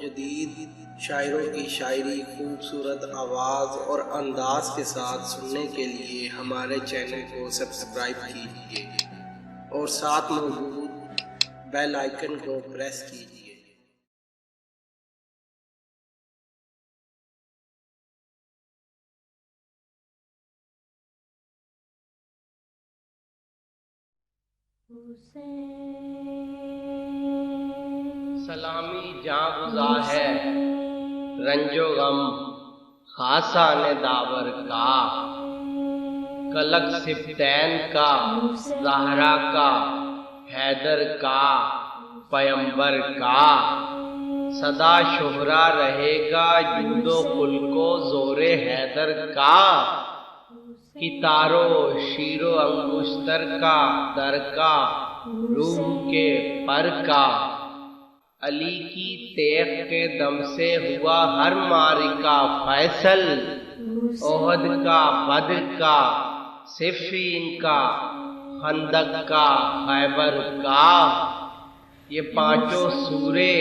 جدید شاعروں کی شاعری خوبصورت آواز اور انداز کے ساتھ سننے کے لیے ہمارے چینل کو سبسکرائب کیجیے اور ساتھ موجود بیل آئیکن کو پریس کیجیے۔ سلامی جاں گزا ہے رنج و غم خاصان داور کا، کلک سبتین کا زہرا کا حیدر کا پیمبر کا، سدا شہرا رہے گا جود و خلق و زور حیدر کا، کتارو شیر و انگشتر کا در کا روح کے پر کا، علی کی تیغ کے دم سے ہوا ہر معرکہ فیصل، احد کا بدر کا صفین کا خندق کا خیبر کا، یہ پانچوں سورے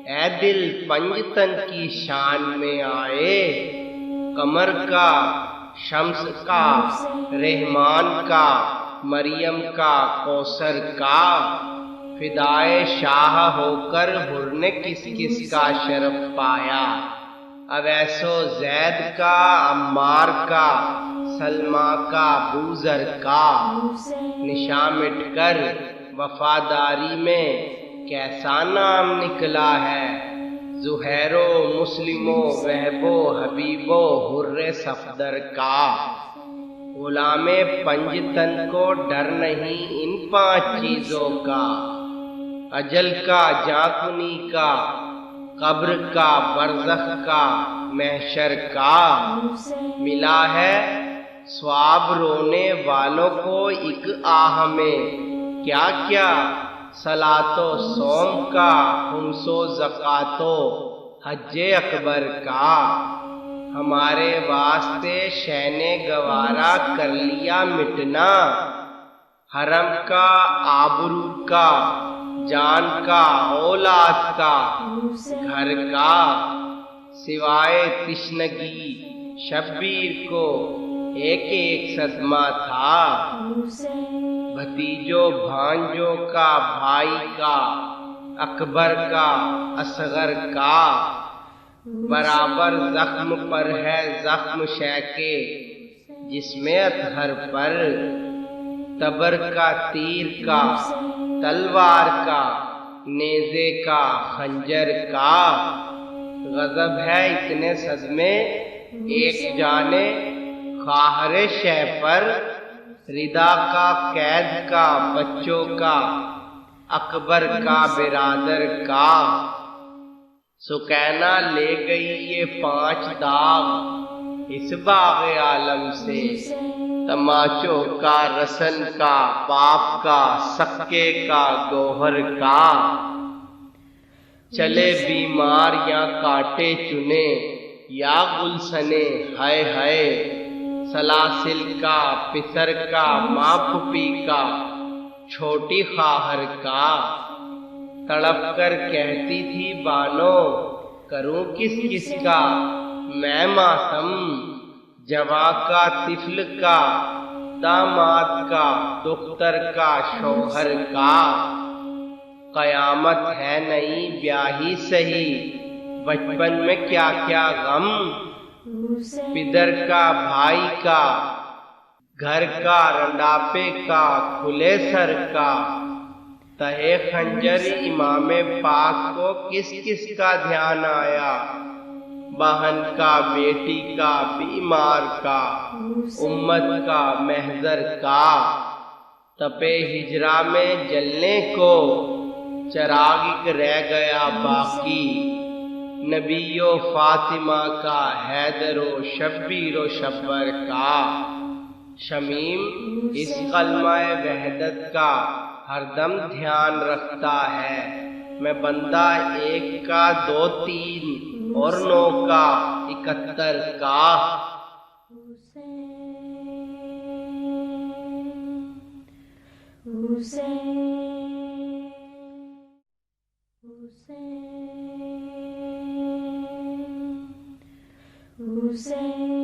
اے دل پنجتن کی شان میں آئے، قمر کا شمس کا رحمان کا مریم کا کوثر کا، فدائے شاہ ہو کر حر نے کس کس کا شرف پایا، اویس و زید کا عمار کا سلمہ کا بوذر کا، نشان مٹ کر وفاداری میں کیسا نام نکلا ہے، زہیر و مسلم و وہب و حبیب و حر صفدر کا، غلام پنجتن کو ڈر نہیں ان پانچ چیزوں کا، اجل کا جاکنی کا قبر کا برزخ کا محشر کا، ملا ہے ثواب رونے والوں کو ایک آہ میں کیا کیا، صلاۃ و صوم کا خمس و زکوٰۃ و حج اکبر کا، ہمارے واسطے شہ نے گوارا کر لیا مٹنا، حرم کا آبرو کا جان کا اولاد کا گھر کا، سوائے تشنگی شبیر کو ایک ایک صدمہ تھا، بھتیجوں بھانجوں کا بھائی کا اکبر کا اصغر کا، برابر زخم پر ہے زخم شہ کے جسم اطہر پر، تبر کا تیر کا تلوار کا نیزے کا خنجر کا، غضب ہے اتنے صدمے ایک جانے خواہر شہ پر، ردا کا قید کا بچوں کا اکبر کا برادر کا، سکینہ لے گئی یہ پانچ داغ اس باغ عالم سے، تماچوں کا رسن کا باپ کا سکے کا گوہر کا، چلے بیمار یا کاٹے چنے یا گلشنے ہائے ہائے، سلاسل کا پسر کا ماں پھوپھی کا چھوٹی خواہر کا، تڑپ کر کہتی تھی بانو کروں کس کس کا میں ماتم، جواں کا طفل کا داماد کا دختر کا شوہر کا، قیامت ہے نہیں بیاہی سہی بچپن میں کیا کیا غم، پدر کا بھائی کا گھر کا رنڈاپے کا کھلے سر کا، تہے خنجر امام پاک کو کس کس کا دھیان آیا، بہن کا بیٹی کا بیمار کا امت کا محضر کا، تپے ہجرا میں جلنے کو چراغ رہ گیا باقی، نبی و فاطمہ کا حیدر و شبیر و شبر کا، شمیم اس کلمہ وحدت کا ہر دم دھیان رکھتا ہے، میں بندہ ایک کا دو تین اور نو کا 71 کا، حسین حسین